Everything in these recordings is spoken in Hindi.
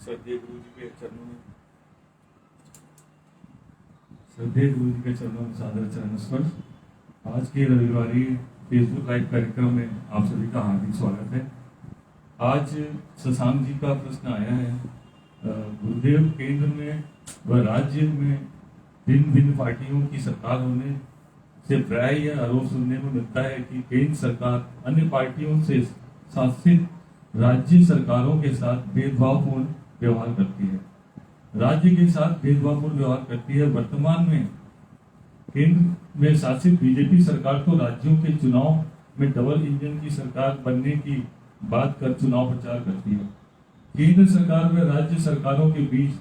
श्रद्धेय गुरु जी के चरणों में श्रद्धेय गुरु जी के चरणों में सादर चरण स्पर्श। आज के रविवारी फेसबुक लाइव कार्यक्रम में आप सभी का हार्दिक स्वागत है। आज शशांक जी का प्रश्न आया है, गुरुदेव, केंद्र में व राज्य में भिन्न भिन्न पार्टियों की सरकार होने से प्राय यह आरोप सुनने में मिलता है कि केंद्र सरकार अन्य पार्टियों से शासित राज्य सरकारों के साथ भेदभावपूर्ण व्यवहार करती है, राज्य के साथ भेदभावपूर्ण व्यवहार करती है। वर्तमान में केंद्र में शासित बीजेपी सरकार तो राज्यों के चुनाव में डबल इंजन की सरकार बनने की बात कर चुनाव प्रचार करती है। केंद्र सरकार व राज्य सरकारों के बीच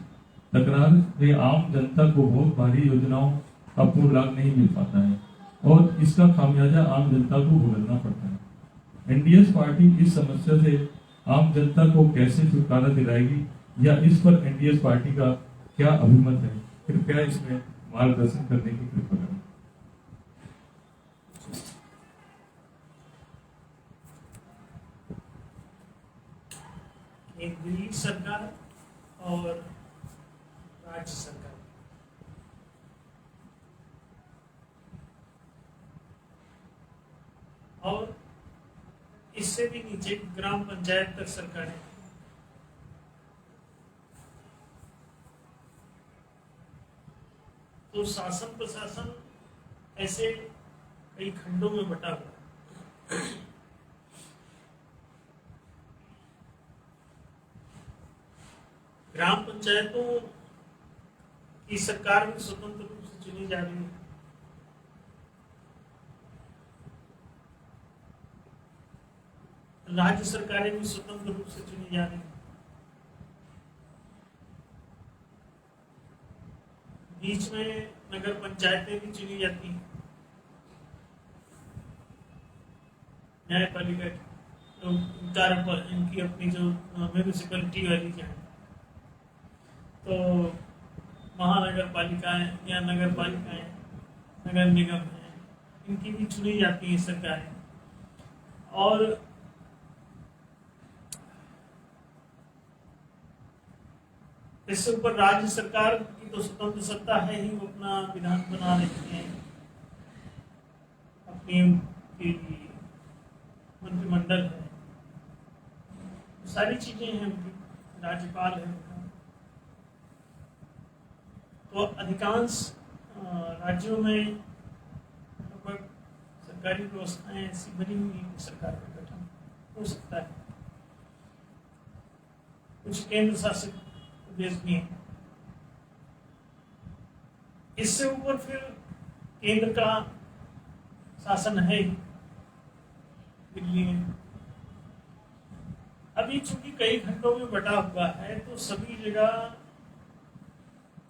तकरार से आम जनता को बहुत भारी योजनाओं का पूर्ण लाभ नहीं मिल पाता है और इसका खामियाजा आम जनता को भुगतना पड़ता है। एनडीएस पार्टी इस समस्या से आम जनता को कैसे छुटकारा दिलाएगी या इस पर एनडीएस पार्टी का क्या अभिमत है? कृपया इसमें मार्गदर्शन करने की कृपा करें। केंद्रीय सरकार और राज्य सरकार और इससे भी नीचे ग्राम पंचायत तक सरकारें, तो शासन प्रशासन ऐसे कई खंडों में बटा हुआ है। ग्राम पंचायतों की सरकार भी स्वतंत्र रूप से चुनी जा रही है। राज्य सरकारें भी स्वतंत्र रूप से चुनी जा रही हैं। बीच में नगर पंचायतें भी चुनी जाती हैं। न्यायपालिका तो इनकी अपनी जो म्यूनिसिपैलिटी वाली जो है, तो महानगर पालिकाएं या नगर पालिकाएं, नगर निगम है, इनकी भी चुनी जाती है सरकारें। और इससे ऊपर राज्य सरकार की तो स्वतंत्र सत्ता है ही, वो अपना विधान बना लेते हैं, अपनी मंत्रिमंडल है, सारी चीजें हैं उनकी, राज्यपाल है उनका। तो अधिकांश राज्यों में लगभग सरकारी व्यवस्थाएं ऐसी बनी हुई है, सरकार का गठन हो सकता है। कुछ केंद्र शासित प्रदेश भी है। इससे ऊपर फिर केंद्र का शासन है ही दिल्ली में। अभी चूंकि कई खंडों में बटा हुआ है, तो सभी जगह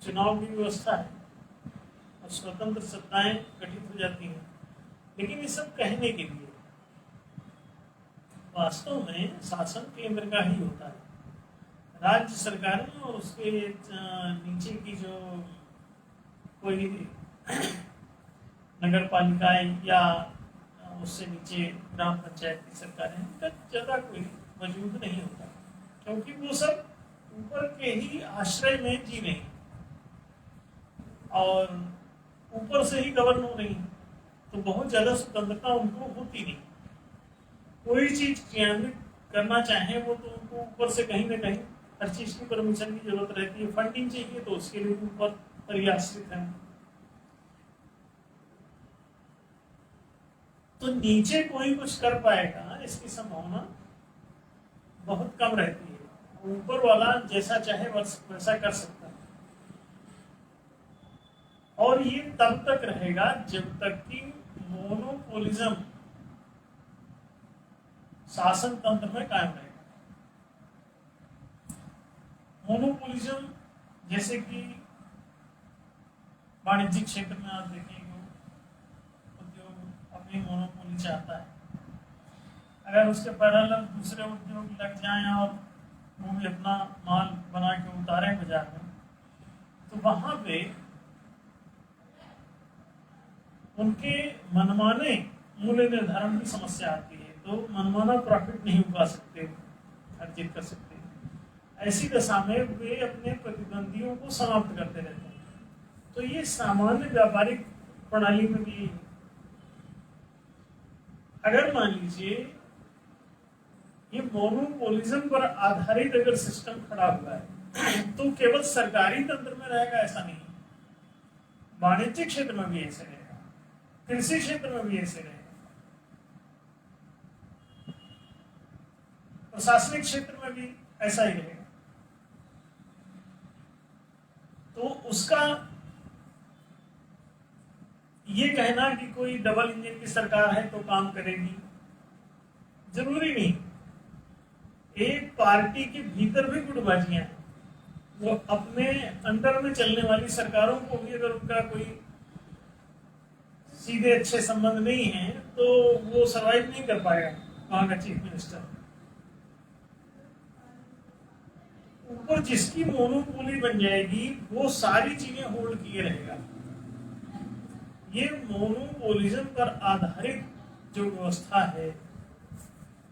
चुनाव की व्यवस्था है और स्वतंत्र सत्ताएं गठित हो जाती हैं। लेकिन ये सब कहने के लिए, वास्तव में शासन केंद्र का ही होता है। राज्य सरकारें और उसके नीचे की जो कोई नगर पालिकाएं या उससे नीचे ग्राम पंचायत की सरकारें, इनका ज्यादा कोई वजूद नहीं होता, क्योंकि वो सब ऊपर के ही आश्रय में जी रही और ऊपर से ही गवर्न हो रही, तो बहुत ज्यादा स्वतंत्रता उनको होती नहीं। कोई चीज क्रियान्वित करना चाहे वो तो उनको ऊपर से कहीं ना कहीं हर चीज की परमिशन की जरूरत रहती है। फंडिंग चाहिए तो उसके लिए ऊपर परिआश्रित है। तो नीचे कोई कुछ कर पाएगा, इसकी संभावना बहुत कम रहती है। ऊपर वाला जैसा चाहे वैसा कर सकता है, और ये तब तक रहेगा जब तक कि मोनोपोलिज्म शासन तंत्र में कायम रहेगा। मोनोपोलिज्म जैसे कि वाणिज्यिक क्षेत्र में आप देखेंगे, उद्योग अपनी मोनोपोली चाहता है। अगर उसके पैरेलल दूसरे उद्योग लग जाएं और वो भी अपना माल बना के उतारे बाजार में, तो वहां पे उनके मनमाने मूल्य निर्धारण की समस्या आती है। तो मनमाना प्रॉफिट नहीं उगा सकते, अर्जित कर सकते। ऐसी दशा में वे अपने प्रतिद्वंदियों को समाप्त करते रहते हैं। तो ये सामान्य व्यापारिक प्रणाली में भी अगर मान लीजिए ये मोनोपोलिज्म पर आधारित अगर सिस्टम खड़ा हुआ है तो केवल सरकारी तंत्र में रहेगा ऐसा नहीं, वाणिज्यिक क्षेत्र में भी ऐसे रहेगा, कृषि क्षेत्र में भी ऐसे रहेगा, प्रशासनिक क्षेत्र में भी ऐसा ही रहेगा। तो उसका ये कहना कि कोई डबल इंजन की सरकार है तो काम करेगी, जरूरी नहीं। एक पार्टी के भीतर भी गुटबाजियां हैं, वो अपने अंडर में चलने वाली सरकारों को भी अगर उनका कोई सीधे अच्छे संबंध नहीं है तो वो सरवाइव नहीं कर पाएगा वहां का चीफ मिनिस्टर। ऊपर जिसकी मोनोपोली बन जाएगी वो सारी चीजें होल्ड किए रहेगा। ये मोनोपोलिज्म पर आधारित जो व्यवस्था है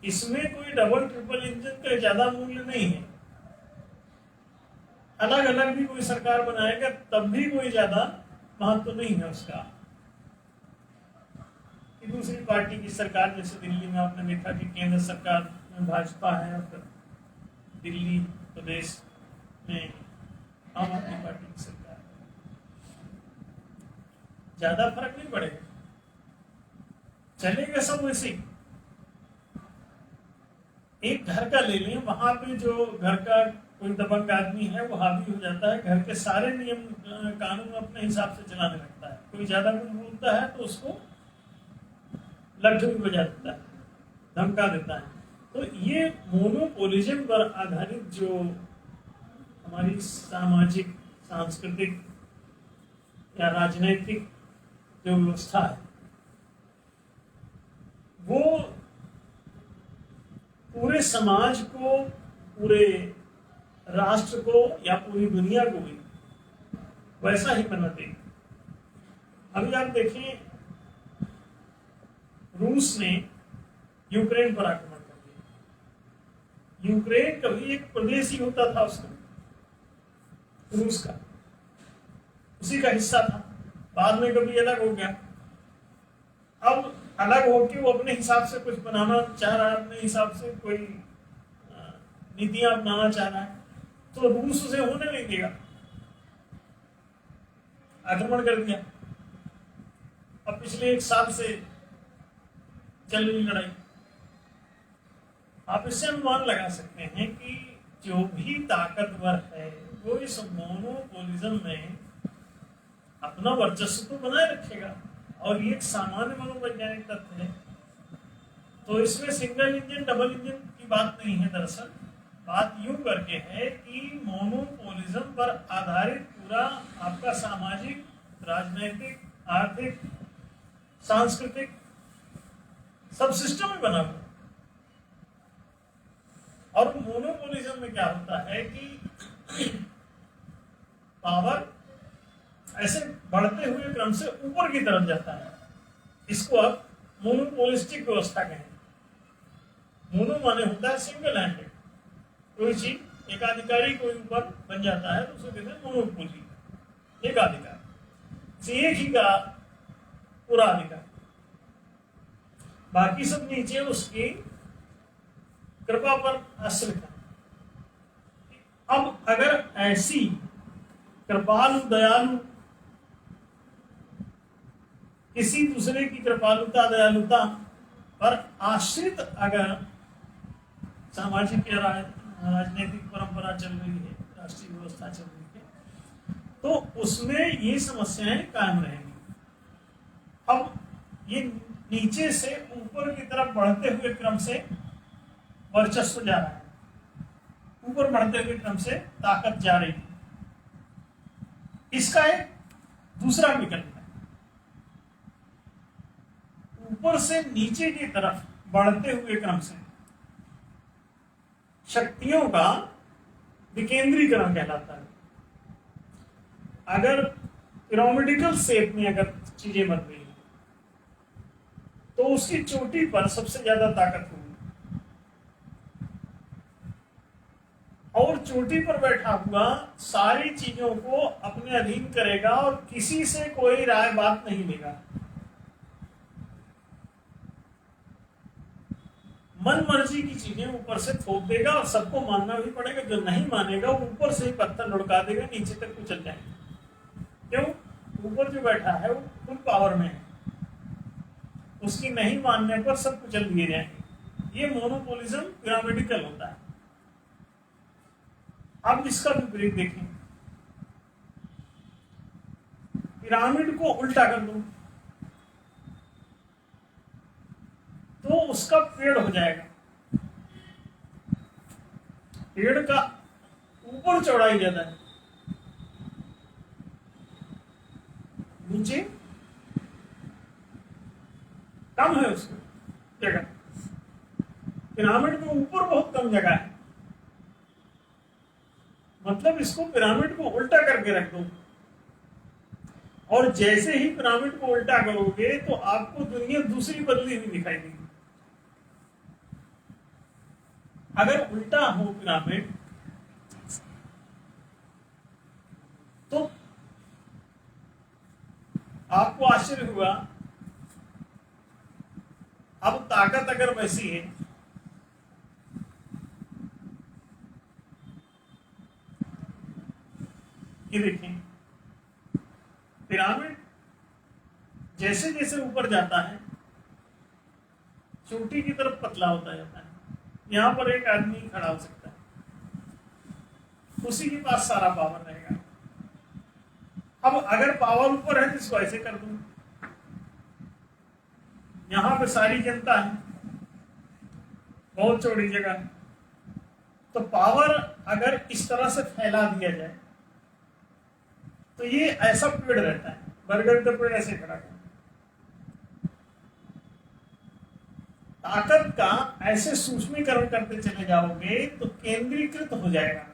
इसमें कोई डबल ट्रिपल इंजन का ज्यादा मूल्य नहीं है। अलग अलग भी कोई सरकार बनाएगा तब भी कोई ज्यादा महत्व नहीं है उसका। कि दूसरी पार्टी की सरकार, जैसे दिल्ली में आपने देखा कि केंद्र सरकार में भाजपा है और दिल्ली प्रदेश में आम आदमी पार्टी की सरकार, ज्यादा फर्क नहीं पड़ेगा, चलेगा सब वैसे ही। एक घर का ले लें, वहां पे जो घर का कोई दबंग आदमी है वो हावी हो जाता है, घर के सारे नियम कानून अपने हिसाब से चलाने लगता है। कोई ज्यादा कुछ बोलता है तो उसको लड्डू भी बजा देता है, धमका देता है। तो ये मोनोपोलिज्म पर आधारित जो हमारी सामाजिक, सांस्कृतिक या राजनीतिक जो व्यवस्था है वो पूरे समाज को, पूरे राष्ट्र को या पूरी दुनिया को भी वैसा ही बना देगी। अभी आप देखें, रूस ने यूक्रेन पर आक्रमण कर दिया। यूक्रेन कभी एक प्रदेश ही होता था उसका, रूस का, उसी का हिस्सा था, बाद में कभी अलग हो गया। अब अलग होके वो अपने हिसाब से कुछ बनाना चाह रहा है, अपने हिसाब से कोई नीतियां अपनाना चाह रहा है, तो रूस उसे होने नहीं देगा, आक्रमण कर दिया। अब पिछले 1 साल से चल रही लड़ाई, आप इससे अनुमान लगा सकते हैं कि जो भी ताकतवर है वो इस मोनोपोलिज्म में अपना वर्चस्व तो बनाए रखेगा। और ये एक सामान्य मनोवैज्ञानिक तथ्य है। तो इसमें सिंगल इंजन डबल इंजन की बात नहीं है, दरअसल बात यूं करके है कि मोनोपोलिज्म पर आधारित पूरा आपका सामाजिक, राजनीतिक, आर्थिक, सांस्कृतिक सब सिस्टम में बना हुआ। और मोनोपोलिज्म में क्या होता है कि पावर ऐसे बढ़ते हुए क्रम से ऊपर की तरफ जाता है। इसको आप मोनोपोलिस्टिक व्यवस्था कहें। मोनो माने होता है सिंगल हैंडेड, कोई चीज एकाधिकारी कोई ऊपर बन जाता है तो उसे कहते हैं मोनोपोली, एकाधिकार, एक ही का पूरा अधिकार, बाकी सब नीचे उसकी कृपा पर आश्रित है। अब अगर ऐसी कृपालु, दयालु, किसी दूसरे की कृपालुता, दयालुता पर आश्रित अगर सामाजिक या राजनीतिक परंपरा चल रही है, राष्ट्रीय व्यवस्था चल रही है, तो उसमें ये समस्याएं कायम रहेंगी। अब ये नीचे से ऊपर की तरफ बढ़ते हुए क्रम से वर्चस्व जा रहा है, ऊपर बढ़ते हुए क्रम से ताकत जा रही है। इसका एक दूसरा विकल्प है, ऊपर से नीचे की तरफ बढ़ते हुए क्रम से शक्तियों का विकेंद्रीकरण कहलाता है। अगर पिरामिडिकल शेप में अगर चीजें बन गई तो उसकी चोटी पर सबसे ज्यादा ताकत होगी और चोटी पर बैठा हुआ सारी चीजों को अपने अधीन करेगा और किसी से कोई राय बात नहीं लेगा। मन मर्जी की चीजें ऊपर से थोप देगा और सबको मानना भी पड़ेगा। जो नहीं मानेगा वो ऊपर से ही पत्थर लुढ़का देगा, नीचे तक कुचल जाएगा। क्यों? ऊपर जो बैठा है वो फुल पावर में है, उसकी नहीं मानने पर सब कुचल दिए जाएंगे। ये मोनोपोलिज्म पिरामिडिकल होता है। अब इसका विपरीत देखें, पिरामिड को उल्टा कर दो तो उसका पेड़ हो जाएगा। पेड़ का ऊपर चौड़ाई ज्यादा है, नीचे कम है उसको जगह। पिरामिड में ऊपर बहुत कम जगह है, मतलब इसको पिरामिड को उल्टा करके रख दो और जैसे ही पिरामिड को उल्टा करोगे तो आपको दुनिया दूसरी बदली हुई दिखाई देगी। अगर उल्टा हो पिरामिड तो आपको आश्चर्य हुआ। अब ताकत अगर वैसी है, ये देखें, पिरामिड जैसे जैसे ऊपर जाता है चोटी की तरफ पतला होता जाता है। यहां पर एक आदमी खड़ा हो सकता है, उसी के पास सारा पावर रहेगा। अब अगर पावर ऊपर है तो इसको ऐसे कर दूं, यहां पे सारी जनता है, बहुत चौड़ी जगह है, तो पावर अगर इस तरह से फैला दिया जाए तो ये ऐसा पेड़ रहता है। बरगद का पेड़ ऐसे खड़ा है। ताकत का ऐसे सूक्ष्मीकरण करते चले जाओगे तो केंद्रीकृत हो जाएगा।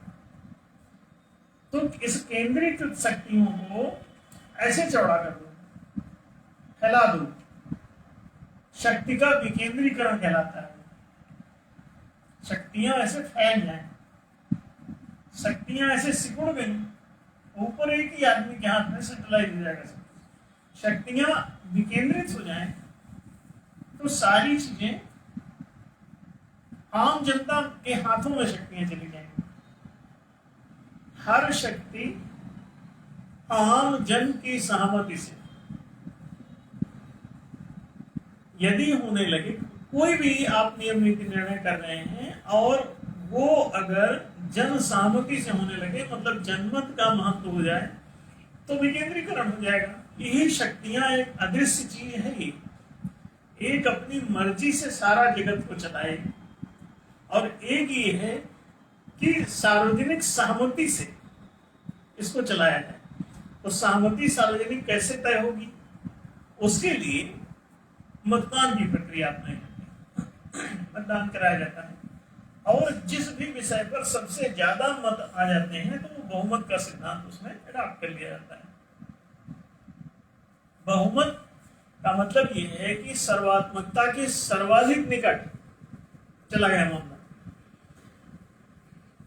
तो इस केंद्रीकृत शक्तियों को ऐसे चौड़ा कर दो, फैला दो, शक्ति का विकेंद्रीकरण कहलाता है। शक्तियां ऐसे फैल जाए, शक्तियां ऐसे सिकुड़ गई, ऊपर एक ही आदमी के हाथ में सेंट्रलाइज हो जाएगा। शक्तियां विकेंद्रित हो जाएं तो सारी चीजें आम जनता के हाथों में शक्तियां चली जाएंगी। हर शक्ति आम जन की सहमति से यदि होने लगे, कोई भी आप नियम नीति निर्णय कर रहे हैं और वो अगर जन सहमति से होने लगे, मतलब जनमत का महत्व हो जाए, तो विकेंद्रीकरण हो जाएगा। यही शक्तियां एक अदृश्य चीज है, एक अपनी मर्जी से सारा जगत को चलाएगी और एक ये है कि सार्वजनिक सहमति से इसको चलाया जाए। तो सहमति सार्वजनिक कैसे तय होगी? उसके लिए मतदान की प्रक्रिया अपनाई जाती है, मतदान कराया जाता है और जिस भी विषय पर सबसे ज्यादा मत आ जाते हैं तो वो बहुमत का सिद्धांत उसमें अडॉप्ट कर लिया जाता है। बहुमत का मतलब ये है कि सर्वात्मकता के सर्वाधिक निकट चला गया मामला।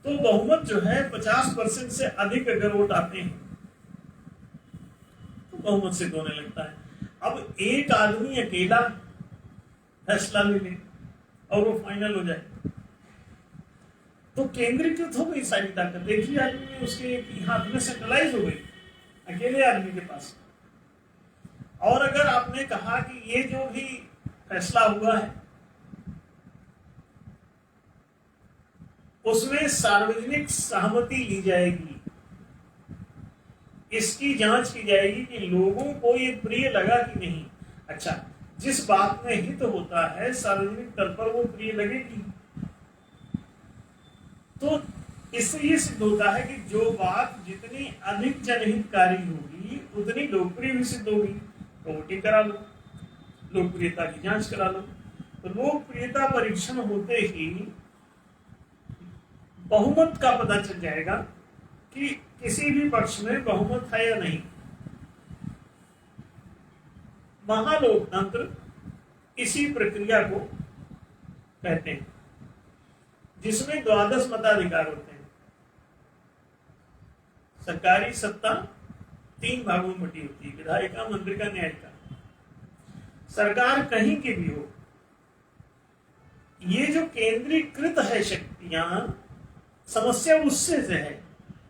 तो बहुमत जो है 50% से अधिक अगर वोट आते हैं तो बहुमत सिद्ध होने लगता है। अब एक आदमी अकेला फैसला ले ले और वो फाइनल हो जाए तो केंद्रीकृत हो गई सारी ताकत, एक ही आदमी में उसके हाथ में सेंट्रलाइज हो गई, अकेले आदमी के पास। और अगर आपने कहा कि ये जो भी फैसला हुआ है उसमें सार्वजनिक सहमति ली जाएगी, इसकी जांच की जाएगी कि लोगों को ये प्रिय लगा कि नहीं। अच्छा, जिस बात में हित होता है सार्वजनिक तल पर वो प्रिय लगेगी। तो इससे ये सिद्ध होता है कि जो बात जितनी अधिक जनहितकारी होगी उतनी लोकप्रिय भी सिद्ध होगी। तो वोटिंग करा लो, लोकप्रियता की जांच करा लो। तो लोकप्रियता परीक्षण होते ही बहुमत का पता चल जाएगा कि किसी भी पक्ष में बहुमत है या नहीं। महालोकतंत्र इसी प्रक्रिया को कहते हैं जिसमें 12 मताधिकार होते हैं। सरकारी सत्ता 3 भागों में बटी होती है, विधायिका, मंत्रिका, न्यायिका। सरकार कहीं की भी हो, ये जो केंद्रीकृत है शक्तियां, समस्या उससे से है।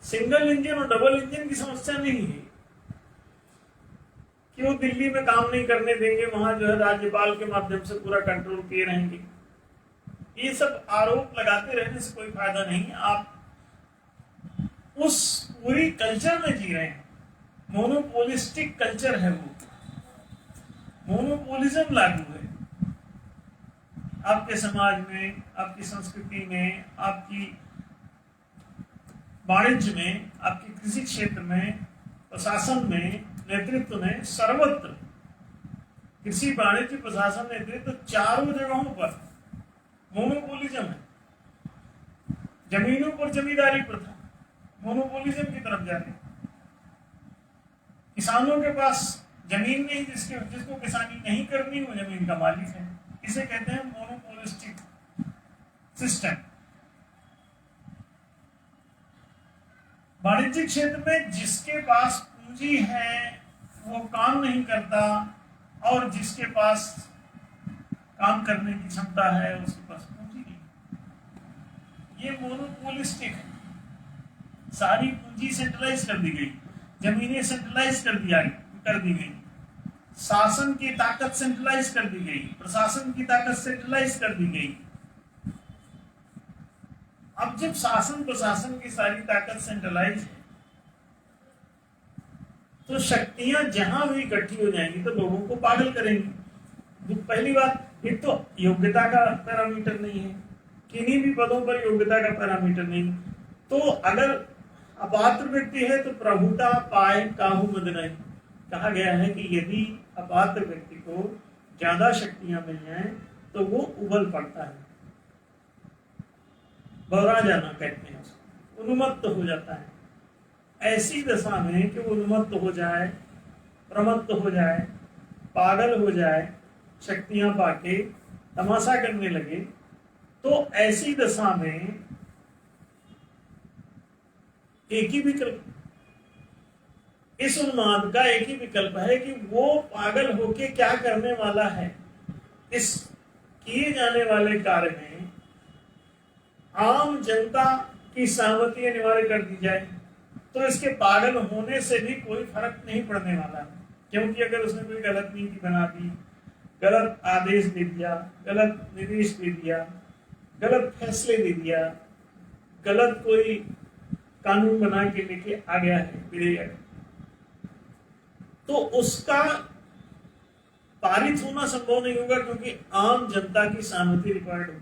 सिंगल इंजन और डबल इंजन की समस्या नहीं है कि वो दिल्ली में काम नहीं करने देंगे, वहां जो है राज्यपाल के माध्यम से पूरा कंट्रोल किए रहेंगे। ये सब आरोप लगाते रहने से कोई फायदा नहीं। आप उस पूरी कल्चर में जी रहे हैं, मोनोपोलिस्टिक कल्चर है वो, मोनोपोलिज्म लागू है आपके समाज में, आपकी संस्कृति में, आपकी वाणिज्य में, आपके कृषि क्षेत्र में, प्रशासन में, नेतृत्व में, सर्वत्र। कृषि, वाणिज्य, प्रशासन, नेतृत्व, चारों जगहों पर मोनोपोलिज्म है। जमीनों पर जमींदारी प्रथा मोनोपोलिज्म की तरफ जा रही है। किसानों के पास जमीन नहीं, जिसको किसानी नहीं करनी वो जमीन का मालिक है। इसे कहते हैं मोनोपोलिस्टिक सिस्टम। वाणिज्यिक क्षेत्र में जिसके पास पूंजी है वो काम नहीं करता, और जिसके पास काम करने की क्षमता है उसके पास पूंजी नहीं। ये मोनोपोलिस्टिक है। सारी पूंजी सेंट्रलाइज कर दी गई, जमीनें सेंट्रलाइज कर दी गई, शासन की ताकत सेंट्रलाइज कर दी गई, प्रशासन की ताकत सेंट्रलाइज कर दी गई। अब जब शासन प्रशासन की सारी ताकत सेंट्रलाइज है तो शक्तियां जहां भी इकट्ठी हो जाएंगी तो लोगों को पागल करेंगी। पहली बात, एक तो योग्यता का पैरामीटर नहीं है, किन्हीं भी पदों पर योग्यता का पैरामीटर नहीं। तो अगर अपात्र व्यक्ति है तो प्रभुता पाए काहू मद नहीं। कहा गया है कि यदि अपात्र व्यक्ति को ज्यादा शक्तियां मिल जाएं तो वो उबल पड़ता है, बौरा जाना कहते हैं उसको, उन्मत्त हो जाता है। ऐसी दशा में कि वो उन्मत्त हो जाए, प्रमत्त हो जाए, पागल हो जाए, शक्तियां पाके तमाशा करने लगे, तो ऐसी दशा में एक ही विकल्प, इस उन्माद का एक ही विकल्प है कि वो पागल होके क्या करने वाला है। इस किए जाने वाले कार्य में आम जनता की सहमति अनिवार्य कर दी जाए तो इसके पागल होने से भी कोई फर्क नहीं पड़ने वाला है। क्योंकि अगर उसने कोई गलत नीति बना दी, गलत आदेश दे दिया, गलत निर्देश दे दिया, गलत फैसले दे दिया, गलत कोई कानून बना के लेके आ गया है विधेयक, तो उसका पारित होना संभव नहीं होगा क्योंकि आम जनता की सहमति रिक्वायर्ड होगी।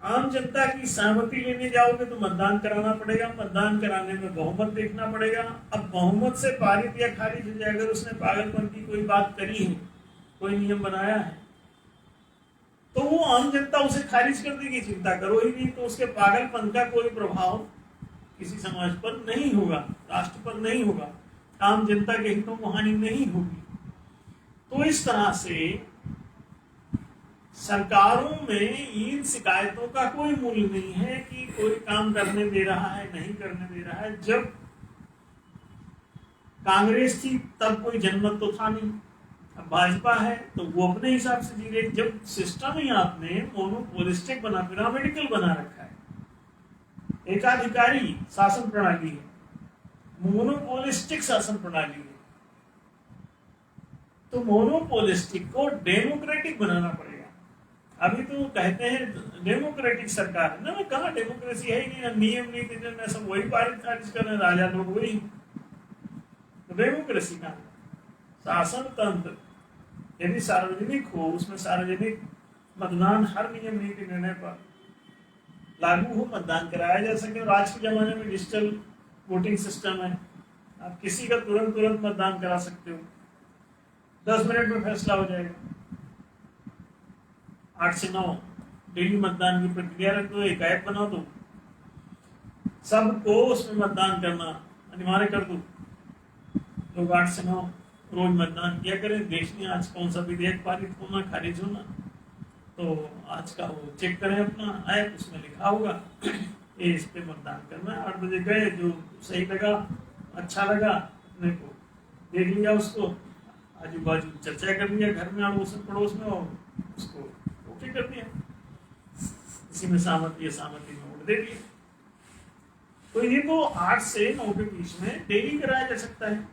आम जनता की सहमति लेने जाओगे तो मतदान कराना पड़ेगा, मतदान कराने में बहुमत देखना पड़ेगा। अब बहुमत से पारित या खारिज हो जाए, अगर उसने पागलपन की कोई बात करी है, कोई नियम बनाया है, तो वो आम जनता उसे खारिज कर देगी, चिंता करो ही नहीं। तो उसके पागलपन का कोई प्रभाव किसी समाज पर नहीं होगा, राष्ट्र पर नहीं होगा, आम जनता के हितों को हानि नहीं होगी। तो इस तरह से सरकारों में इन शिकायतों का कोई मूल्य नहीं है कि कोई काम करने दे रहा है, नहीं करने दे रहा है। जब कांग्रेस थी तब कोई जनमत तो था नहीं, अब भाजपा है तो वो अपने हिसाब से जी रही। जब सिस्टम ही आपने मोनोपोलिस्टिक बना, पिरामिडिकल बना रखा है, एकाधिकारी शासन प्रणाली है, मोनोपोलिस्टिक शासन प्रणाली है, तो मोनोपोलिस्टिक को डेमोक्रेटिक बनाना पड़ेगा। अभी तो कहते हैं डेमोक्रेटिक सरकार है ना, कहाँ डेमोक्रेसी है ही नहीं, ना नियम नीति निर्णय सब वही पारित खारिज कर रहे हैं, राजा लोग वही। तो डेमोक्रेसी का शासन तंत्र यदि सार्वजनिक हो, उसमें सार्वजनिक मतदान हर नियम नीति निर्णय पर लागू हो, मतदान कराया जा सके। और आज के जमाने में डिजिटल वोटिंग सिस्टम है, आप किसी का तुरंत मतदान करा सकते हो, 10 मिनट में फैसला हो जाएगा। 8 से 9 डेली मतदान की प्रक्रिया रख दो, एक ऐप बना दो, सबको उसमें मतदान करना अनिवार्य कर दो, लोग 8 से 9 रोज मतदान किया करें। देश में आज कौन सा विधेयक पारित होना, खारिज होना, तो आज का वो चेक करें अपना ऐप, उसमें लिखा होगा कि इस पे मतदान करना है। 8 बजे गए, जो सही लगा, अच्छा लगा अपने को, देख लिया उसको, आजू बाजू चर्चा कर लिया घर में अड़ोस पड़ोस में, और उसको ओके कर दिया, इसी में सहमति में वोट दे दिया। तो ये तो 8 से 9 के बीच में डेली कराया जा सकता है।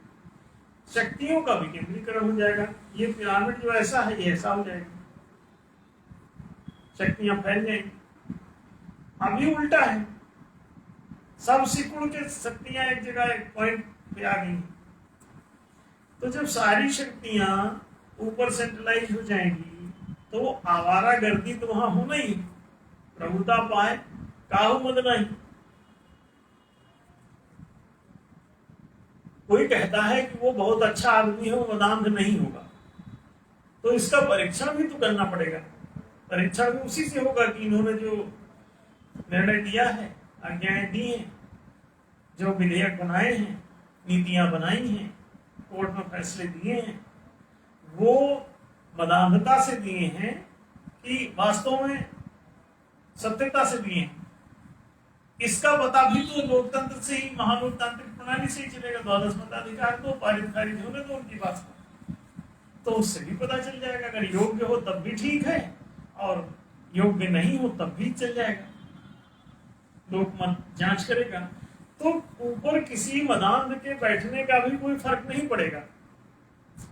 शक्तियों का विकेंद्रीकरण हो जाएगा। ये पिरामिड जो ऐसा है ये ऐसा हो जाएगा, शक्तियां फैल जाएंगी। अभी उल्टा है, सब सिकुड़ के शक्तियां एक जगह एक पॉइंट पे आ गई। तो जब सारी शक्तियां ऊपर सेंट्रलाइज हो जाएंगी तो आवारा गर्दी तो वहां होना ही, प्रभुता पाए काहू मद नहीं। कोई कहता है कि वो बहुत अच्छा आदमी हो, मदांध नहीं होगा, तो इसका परीक्षण भी तो करना पड़ेगा। परीक्षण भी उसी से होगा कि इन्होंने जो निर्णय दिया है, आज्ञाएं दी हैं, जो विधेयक बनाए हैं, नीतियां बनाई हैं, कोर्ट में फैसले दिए हैं, वो मदांधता से दिए हैं कि वास्तव में सत्यता से दिए हैं। इसका पता भी तो लोकतंत्र से ही, महालोकतांत्रिक प्रणाली से ही चलेगा। द्वादश मताधिकार तो पारित खारिज होने दो उनकी बात को, तो उससे भी पता चल जाएगा। अगर योग्य हो तब भी ठीक है, और योग्य नहीं हो तब भी चल जाएगा, लोक मत जांच करेगा। तो ऊपर किसी मदांध के बैठने का भी कोई फर्क नहीं पड़ेगा।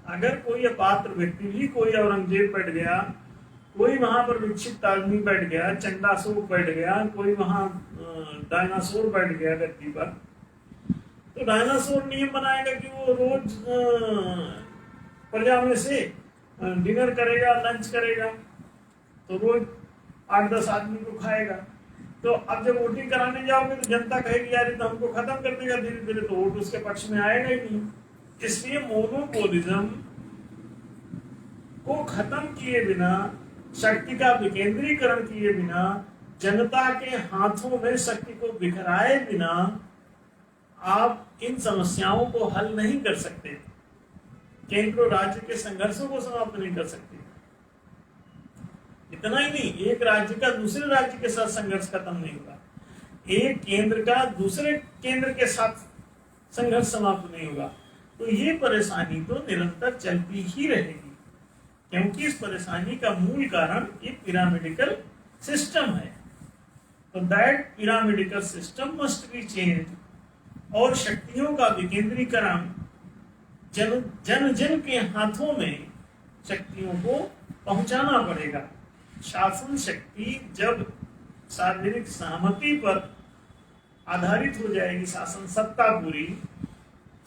अगर कोई अपात्र व्यक्ति भी, कोई औरंगजेब बैठ गया, कोई वहां पर विक्षिप्त आदमी बैठ गया, चंडासुर बैठ गया, कोई वहां डायनासोर बैठ गया गद्दी पर, तो डायनासोर नियम बनाएगा कि वो रोज प्रजा में से डिनर करेगा, लंच करेगा, तो रोज 8-10 आदमी को खाएगा। तो अब जब वोटिंग कराने जाओगे तो जनता कहेगी यार तो हमको खत्म कर देगा धीरे धीरे, तो वोट उसके पक्ष में आएगा ही नहीं। इसलिए मोनोपोलिज्म को खत्म किए बिना, शक्ति का विकेंद्रीकरण किए बिना, जनता के हाथों में शक्ति को बिखराए बिना आप इन समस्याओं को हल नहीं कर सकते। केंद्र और राज्य के संघर्षों को समाप्त नहीं कर सकते। इतना ही नहीं, एक राज्य का दूसरे राज्य के साथ संघर्ष खत्म नहीं होगा, एक केंद्र का दूसरे केंद्र के साथ संघर्ष समाप्त नहीं होगा। तो ये परेशानी तो निरंतर चलती ही रहेगी, क्योंकि इस परेशानी का मूल कारण ये पिरामिडिकल सिस्टम है। तो that pyramidical system must be change, और शक्तियों का विकेंद्रीकरण, जन जन के हाथों में शक्तियों को पहुंचाना पड़ेगा। शासन शक्ति जब सार्वजनिक सहमति पर आधारित हो जाएगी, शासन सत्ता पूरी,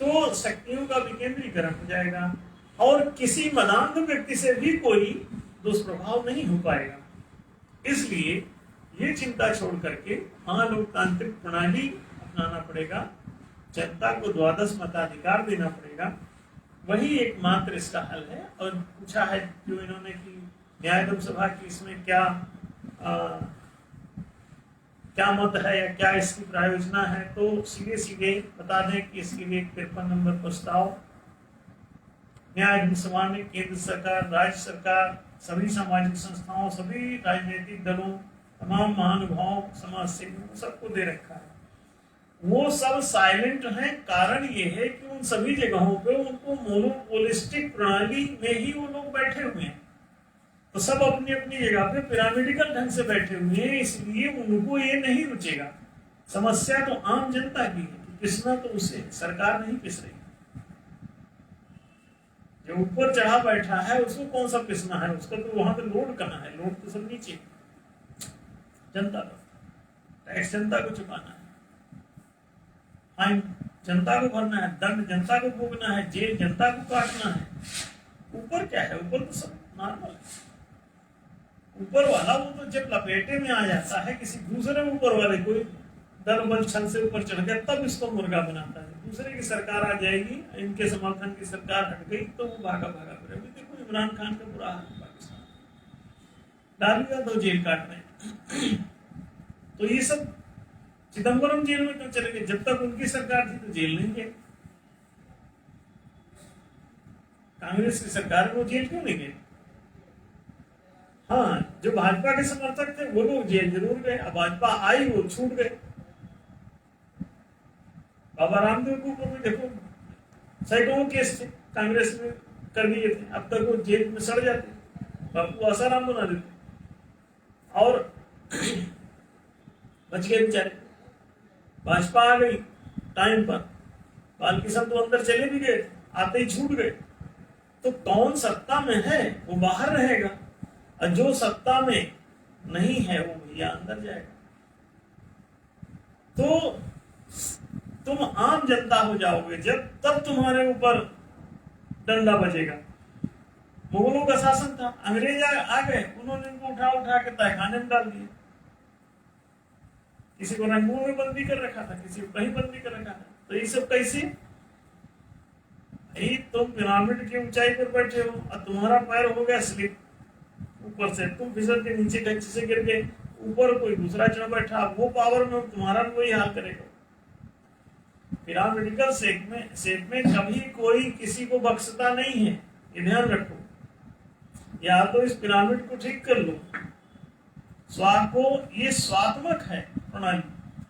तो शक्तियों का विकेंद्रीकरण हो जाएगा और किसी मदांध व्यक्ति से भी कोई दुष्प्रभाव नहीं हो पाएगा। इसलिए ये चिंता छोड़ करके महालोकतांत्रिक प्रणाली अपनाना पड़ेगा, जनता को द्वादश मताधिकार देना पड़ेगा, वही एकमात्र इसका हल है। और पूछा है जो इन्होंने कि न्यायदम सभा की इसमें क्या मत है या क्या इसकी प्रायोजना है, तो सीधे सीधे बता दें कि इसके लिए 53 नंबर प्रस्ताव न्यायदम सभा ने केंद्र सरकार, राज्य सरकार, सभी सामाजिक संस्थाओं, सभी राजनीतिक दलों, तमाम महानुभावों, समाज सेवियों, सबको दे रखा है। वो सब साइलेंट हैं। कारण ये है कि उन सभी जगहों पे उनको मोनोपोलिस्टिक प्रणाली में ही वो लोग बैठे हुए हैं, तो सब अपनी अपनी जगह पे पिरामिडिकल ढंग से बैठे हुए हैं, इसलिए उनको ये नहीं रुचेगा। समस्या तो आम जनता की है, पिसना तो उसे, सरकार नहीं पिस रही। जो ऊपर चढ़ा बैठा है उसको कौन सा पिसना है, उसका तो वहां पे लोड कहाँ है, लोड तो सब नीचे जनता को, टैक्स जनता को चुकाना है, फाइन जनता को भरना है, दंड जनता को भोगना है, जेल जनता को काटना है। ऊपर क्या है, ऊपर तो सब नॉर्मल है। ऊपर वाला वो तो जब लपेटे में आ जाता है किसी दूसरे ऊपर वाले, कोई दल बल छल से ऊपर चढ़ गया, तब इसको मुर्गा बनाता है। दूसरे की सरकार आ जाएगी, इनके समर्थन की सरकार हट गई तो वो भागा फिर। अभी देखो इमरान खान का बुरा हाल पाकिस्तान, डालिया तो जेल काट रहे तो ये सब चिदम्बरम जेल में क्यों चले गए? जब तक उनकी सरकार थी तो जेल नहीं गए। कांग्रेस की सरकार में वो जेल क्यों नहीं गए? हाँ, जो भाजपा के समर्थक थे वो लोग जेल जरूर गए, अब भाजपा आई वो छूट गए। बाबा रामदेव के ऊपर भी देखो सैकड़ों केस थे, कांग्रेस में कर दिए थे, अब तक वो जेल में सड़ जाते, बापू आसाराम बना देते और बच गए बेचारे। भाजपा आ गई टाइम पर, बाल किशन तो अंदर चले भी गए, आते ही छूट गए। तो कौन सत्ता में है वो बाहर रहेगा, और जो सत्ता में नहीं है वो भैया अंदर जाएगा। तो तुम आम जनता हो जाओगे जब, तब तुम्हारे ऊपर डंडा बजेगा। मुगलों का शासन था, अंग्रेज आ गए, उन्होंने इनको उठा उठा के तहखाने में डाल दिया। किसी को रंगून में बंदी कर रखा था, किसी को कहीं बंदी कर रखा था। तो ये सब कैसे? तुम पिरामिड की ऊंचाई पर बैठे हो और तुम्हारा पैर हो गया स्लिप, ऊपर से तुम फिसल के नीचे गच्छ से गिर गए, ऊपर कोई दूसरा चढ़ बैठा, वो पावर में तुम्हारा भी वही हाल करेगा। पिरामिडिकल शेप में कभी कोई किसी को बख्शता नहीं है, ये ध्यान रखो। या तो इस पिरामिड को ठीक कर लो, ये स्वात्मक है प्रणाली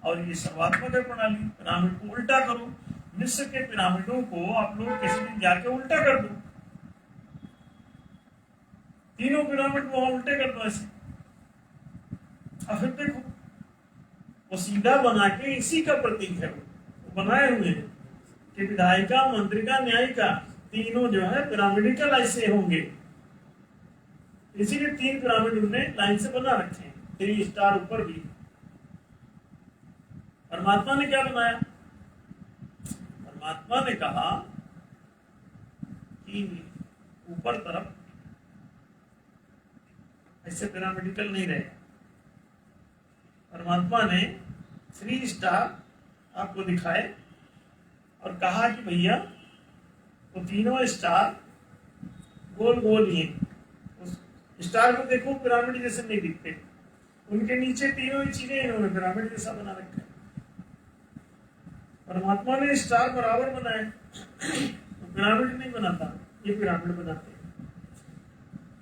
और ये सर्वात्मक है प्रणाली। पिरामिड को उल्टा करो, मिस्र के पिरामिडों को आप लोग किसी दिन जाके उल्टा कर दो, तीनों पिरामिड को उल्टे कर दो ऐसे, और फिर देखो वो सीधा बना के इसी का प्रतीक है, वो बनाए हुए हैं कि विधायिका, मंत्रिका, न्यायिका तीनों जो है पिरामिडिकल ऐसे होंगे। इसीलिए 3 पिरामिड उन्होंने लाइन से बना रखे हैं, 3 स्टार ऊपर भी। परमात्मा ने क्या बनाया? परमात्मा ने कहा कि ऊपर तरफ ऐसे पिरामिडिकल नहीं रहे। परमात्मा ने 3 स्टार आपको दिखाए और कहा कि भैया वो तीनों स्टार गोल गोल ही हैं। उस स्टार को देखो पिरामिड जैसे नहीं दिखते, उनके नीचे तीनों ही चीजें इन्होंने पिरामिड जैसा बना रखा है। परमात्मा ने स्टार बराबर बनाए, तो पिरामिड नहीं बनाता, ये पिरामिड बनाते हैं।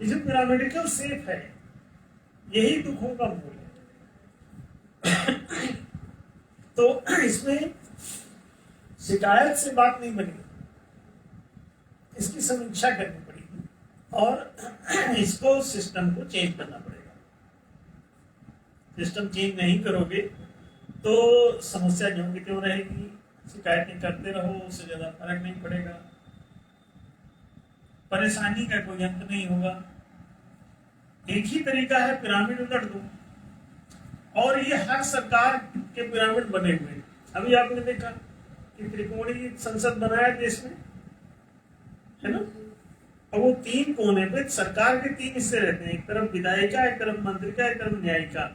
ये जो पिरामिडिकल शेप है यही दुखों का मूल है। तो इसमें शिकायत से बात नहीं बनेगी, इसकी समीक्षा करनी पड़ेगी और इसको सिस्टम को चेंज करना पड़ेगा। सिस्टम चेंज नहीं करोगे तो समस्या ज्यों की त्यों रहेगी, शिकायतें करते रहो, उससे ज्यादा फर्क नहीं पड़ेगा, परेशानी का कोई अंत नहीं होगा। एक ही तरीका है, पिरामिड उलट दो, और ये हर सरकार के पिरामिड बने हुए हैं। अभी आपने देखा कि त्रिकोणीय संसद बनाया देश में, है ना? और वो 3 कोने पे सरकार के 3 हिस्से रहते हैं, एक तरफ विधायिका, एक तरफ मंत्रिका, एक तरफ न्यायिका।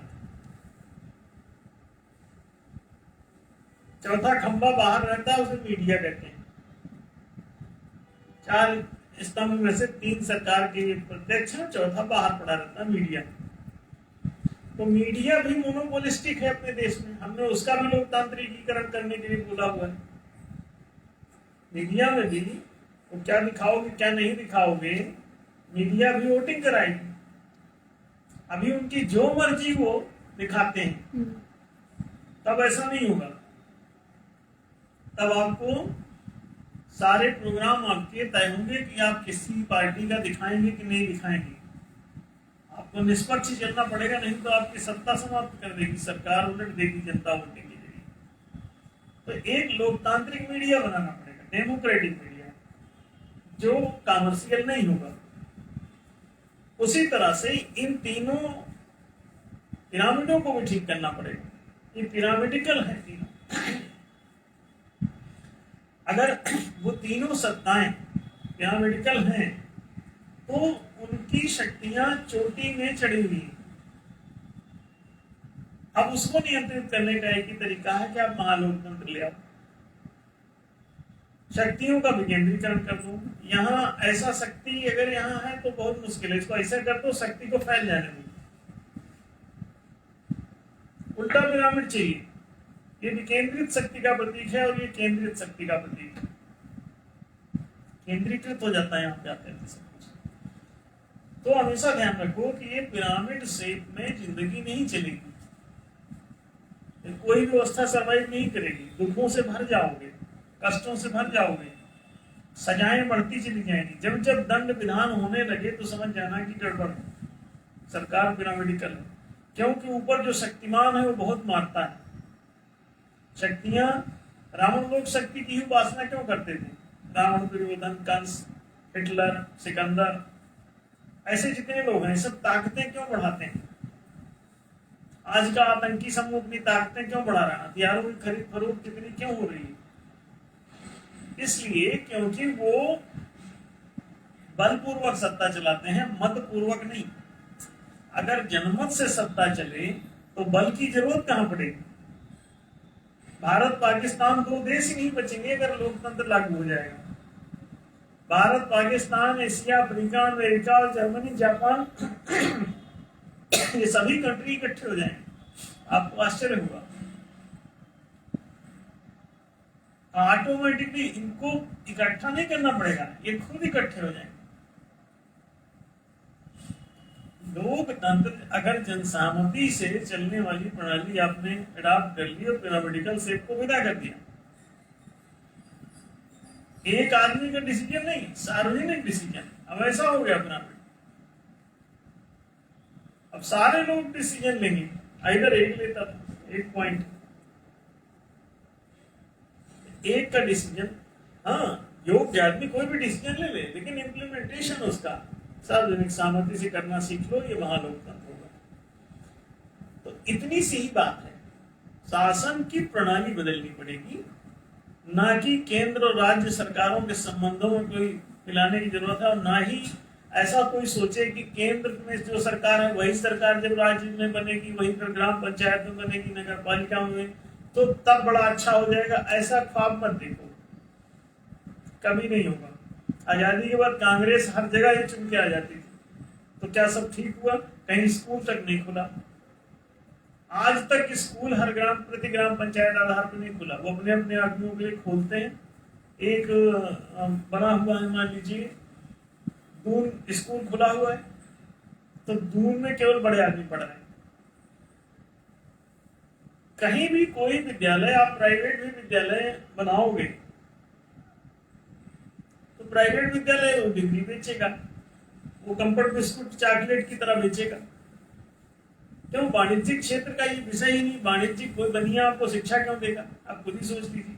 चौथा खंबा बाहर रहता है, उसे मीडिया कहते हैं। 4 स्तंभ में से 3 सरकार के प्रत्यक्ष, चौथा बाहर पड़ा रहता है मीडिया। तो मीडिया भी मोनोपोलिस्टिक है अपने देश में, हमने उसका भी लोकतांत्रिकीकरण करने के लिए बोला हुआ है। मीडिया में भी वो क्या दिखाओगे क्या नहीं दिखाओगे, मीडिया भी वोटिंग कराएगी। अभी उनकी जो मर्जी वो दिखाते हैं, तब ऐसा नहीं होगा। तब आपको सारे प्रोग्राम आपके तय होंगे कि आप किसी पार्टी का दिखाएंगे कि नहीं दिखाएंगे। आपको निष्पक्ष चलना पड़ेगा, नहीं तो आपकी सत्ता समाप्त कर देगी सरकार, उलट देगी जनता वोट के लिए। तो एक लोकतांत्रिक मीडिया बनाना पड़ेगा, डेमोक्रेटिक मीडिया, जो कॉमर्शियल नहीं होगा। उसी तरह से इन तीनों पिरामिडों को भी ठीक करना पड़ेगा। ये पिरामिडिकल है तीनों। अगर वो तीनों सत्ताएं पिरामिडिकल हैं तो उनकी शक्तियां चोटी में चढ़ी हुई हैं। अब उसको नियंत्रित करने का एक ही तरीका है कि आप महालोकतंत्र ले आओ, शक्तियों का विकेंद्रीकरण कर दो। यहाँ ऐसा शक्ति अगर यहाँ है तो बहुत मुश्किल है, इसको ऐसा कर दो शक्ति को फैल जाने दो। उल्टा पिरामिड चाहिए, ये विकेंद्रित शक्ति का प्रतीक है और ये केंद्रित शक्ति का प्रतीक है। केंद्रीकृत हो जाता है यहाँ पे आते हैं सब कुछ। तो हमेशा ध्यान रखो कि ये पिरामिड शेप में जिंदगी नहीं चलेगी। कोई व्यवस्था सर्वाइव नहीं करेगी, दुखों से भर जाओगे, कष्टों से भर जाओगे, सजाएं बढ़ती चली जाएंगी। जब जब दंड विधान होने लगे तो समझ जाना कि गड़बड़ है, सरकार पिरामिडिकल है। क्योंकि ऊपर जो शक्तिमान है वो बहुत मारता है। शक्तियां, रावण लोग शक्ति की ही उपासना क्यों करते थे? रावण, दुर्योधन, कंस, हिटलर, सिकंदर, ऐसे जितने लोग हैं सब ताकतें क्यों बढ़ाते हैं? आज का आतंकी समूह अपनी ताकतें क्यों बढ़ा रहा है? हथियारों की खरीद फरोख्त कितनी क्यों हो रही है? इसलिए क्योंकि वो बलपूर्वक सत्ता चलाते हैं, मत पूर्वक नहीं। अगर जनमत से सत्ता चले तो बल की जरूरत कहां पड़ेगी? भारत पाकिस्तान दो देश ही नहीं बचेंगे अगर लोकतंत्र लागू हो जाएगा। Bharat, Pakistan, Asia, Africa, America और जर्मनी, जापान ये सभी कंट्री इकट्ठे हो जाएंगे, आपको आश्चर्य होगा। ऑटोमेटिकली इनको इकट्ठा नहीं करना पड़ेगा, ये खुद इकट्ठे हो जाएंगे। लोकतंत्र अगर जनसहमति से चलने वाली प्रणाली आपने अडॉप्ट कर ली और पिरामिडिकल शेप को विदा कर दिया, एक आदमी का डिसीजन नहीं, सार्वजनिक डिसीजन, अब ऐसा हो गया पिरामिड। अब सारे लोग डिसीजन लेंगे, इधर एक लेता था, एक पॉइंट, एक का डिसीजन। हाँ, योग्य आदमी कोई भी डिसीजन ले ले, लेकिन इम्प्लीमेंटेशन उसका सार्वजनिक सहमति से करना सीख लो, ये वहां लोकतंत्र होगा। तो इतनी सी ही बात है, शासन की प्रणाली बदलनी पड़ेगी, ना कि केंद्र और राज्य सरकारों के संबंधों में कोई मिलाने की जरूरत है। और ना ही ऐसा कोई सोचे कि केंद्र में जो सरकार है वही सरकार जब राज्य में बनेगी, वहीं पर ग्राम पंचायत में बनेगी, नगर पालिका में, तो तब बड़ा अच्छा हो जाएगा। ऐसा ख्वाब मत देखो, कभी नहीं होगा। आजादी के बाद कांग्रेस हर जगह ही चुन के आ जाती थी, तो क्या सब ठीक हुआ? कहीं स्कूल तक नहीं खुला। आज तक स्कूल हर ग्राम प्रति ग्राम पंचायत आधार पर नहीं खुला, वो अपने अपने आदमियों के लिए खोलते हैं। एक बना हुआ है, मान लीजिए दून स्कूल खुला हुआ है, तो दून में केवल बड़े आदमी पढ़ रहे हैं। कहीं भी कोई विद्यालय, आप प्राइवेट भी विद्यालय बनाओगे तो प्राइवेट विद्यालय वो डिग्री बेचेगा, वो कंफर्ट बिस्कुट चॉकलेट की तरह बेचेगा। क्यों? वाणिज्यिक क्षेत्र का ये विषय ही नहीं। वाणिज्यिक कोई बनिया आपको शिक्षा क्यों देगा? आप खुद ही सोच लीजिए।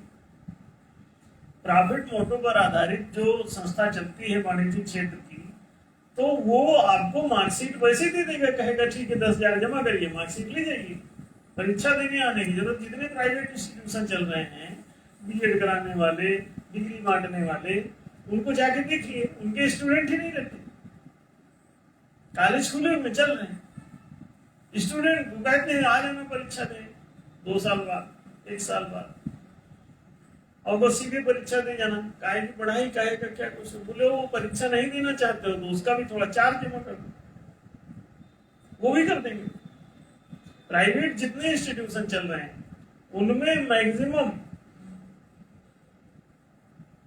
प्रॉफिट मोटो पर आधारित जो संस्था चलती है वाणिज्यिक क्षेत्र की, तो वो आपको मार्कशीट वैसे दे देगा, कहेगा ठीक है 10,000 जमा करिए, मार्कशीट ले जाइए, परीक्षा देने आने की जरूरत। जितने प्राइवेट इंस्टीट्यूशन चल रहे हैं, बीएड कराने वाले, डिग्री बांटने वाले, उनको जाके देखिए, उनके स्टूडेंट ही नहीं रहते। कॉलेज खुले में चल रहे हैं, स्टूडेंट कहते हैं आ जाना परीक्षा दें 2 साल बाद, 1 साल बाद, और वो सीधे परीक्षा दे जाना। काहे की पढ़ाई, काहे का क्या कुछ। बोले वो परीक्षा नहीं देना चाहते हो तो उसका भी थोड़ा चार्ज जमा कर दो, वो भी कर देंगे। प्राइवेट जितने इंस्टीट्यूशन चल रहे हैं उनमें मैक्सिमम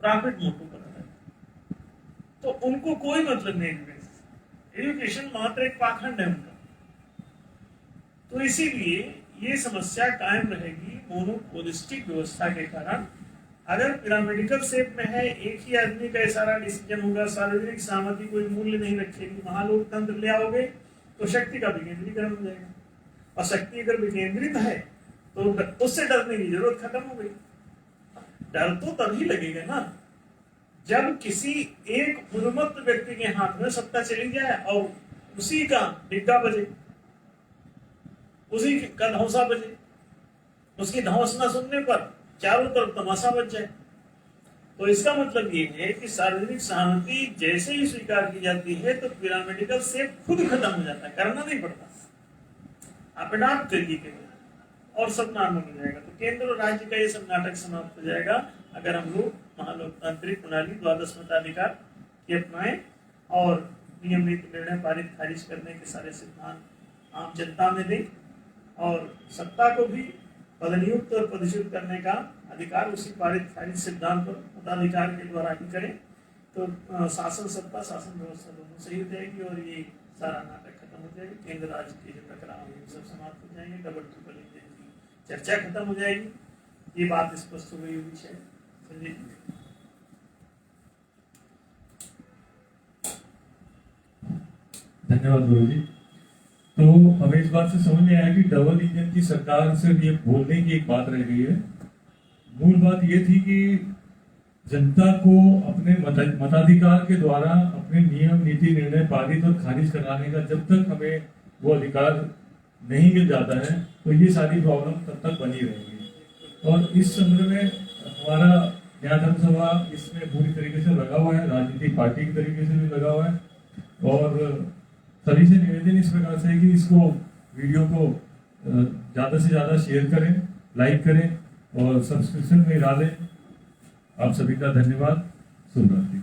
प्रॉफिट मोटो पर है, तो उनको कोई मतलब नहीं है। एजुकेशन मात्र एक पाखंड है उनका। तो इसीलिए ये समस्या कायम रहेगी मोनोपोलिस्टिक व्यवस्था के कारण। अगर पिरामिडिकल शेप में है, एक ही आदमी का सारा डिसीजन होगा, सार्वजनिक सहमति कोई मूल्य नहीं रखेगी, महालोकतंत्र ले आओगे तो शक्ति का विकेंद्रीकरण हो जाएगा। और शक्ति अगर विकेंद्रित है तो उससे डरने की जरूरत खत्म हो गई। डर तो तभी लगेगा ना जब किसी एक उन्मत्त व्यक्ति के हाथ में सत्ता चली जाए और उसी का डिग्गा बजे, उसी का धौंसा बजे, उसकी धौंस न सुनने पर चारों तरफ तमाशा बच जाए। तो इसका मतलब ये है कि सार्वजनिक सहमति जैसे ही स्वीकार की जाती है तो पिरामिडिकल शेप खुद खत्म हो जाता है, करना नहीं पड़ता, आप अडॉप्ट करिए केवल और सब नॉर्मल हो जाएगा। तो केंद्र और राज्य का ये सब नाटक समाप्त हो जाएगा अगर हम लोग महालोकतांत्रिक प्रणाली द्वादश मताधिकार की अपनाएं और नियम नीति निर्णय पारित खारिज करने के सारे सिद्धांत आम जनता में दें और सत्ता को भी पदनियुक्त और पदच्युत करने का अधिकार उसी पारित खारिज सिद्धांत पर मताधिकार के द्वारा ही करें तो शासन सत्ता, शासन व्यवस्था दोनों सही हो जाएगी और ये सारा नाटक खत्म हो जाएगा। केंद्र राज्य के जो टकराव है सब समाप्त हो जाएंगे। डबल ट्रिपल इंजन की चर्चा खत्म हो जाएगी। ये बात स्पष्ट हो गई होगी शायद। संजय जी। धन्यवाद गुरु जी। तो हमें इस बात से समझ में आया कि डबल इंजन की सरकार से ये बोलने की एक बात रह गई है। मूल बात ये थी कि जनता को अपने मताधिकार के द्वारा अपने नियम नीति निर्णय पारित और खारिज कराने का जब तक हमें वो अधिकार नहीं मिल जाता है तो ये सारी प्रॉब्लम तब तक बनी रहेगी। और इस संदर्भ में हमारा न्याय धर्म सभा इसमें पूरी तरीके से लगा हुआ है, राजनीतिक पार्टी की तरीके से भी लगा हुआ है। और सभी से निवेदन इस प्रकार से है कि इसको वीडियो को ज़्यादा से ज़्यादा शेयर करें, लाइक करें और सब्सक्रिप्शन में डालें। आप सभी का धन्यवाद। शुभ रात्रि।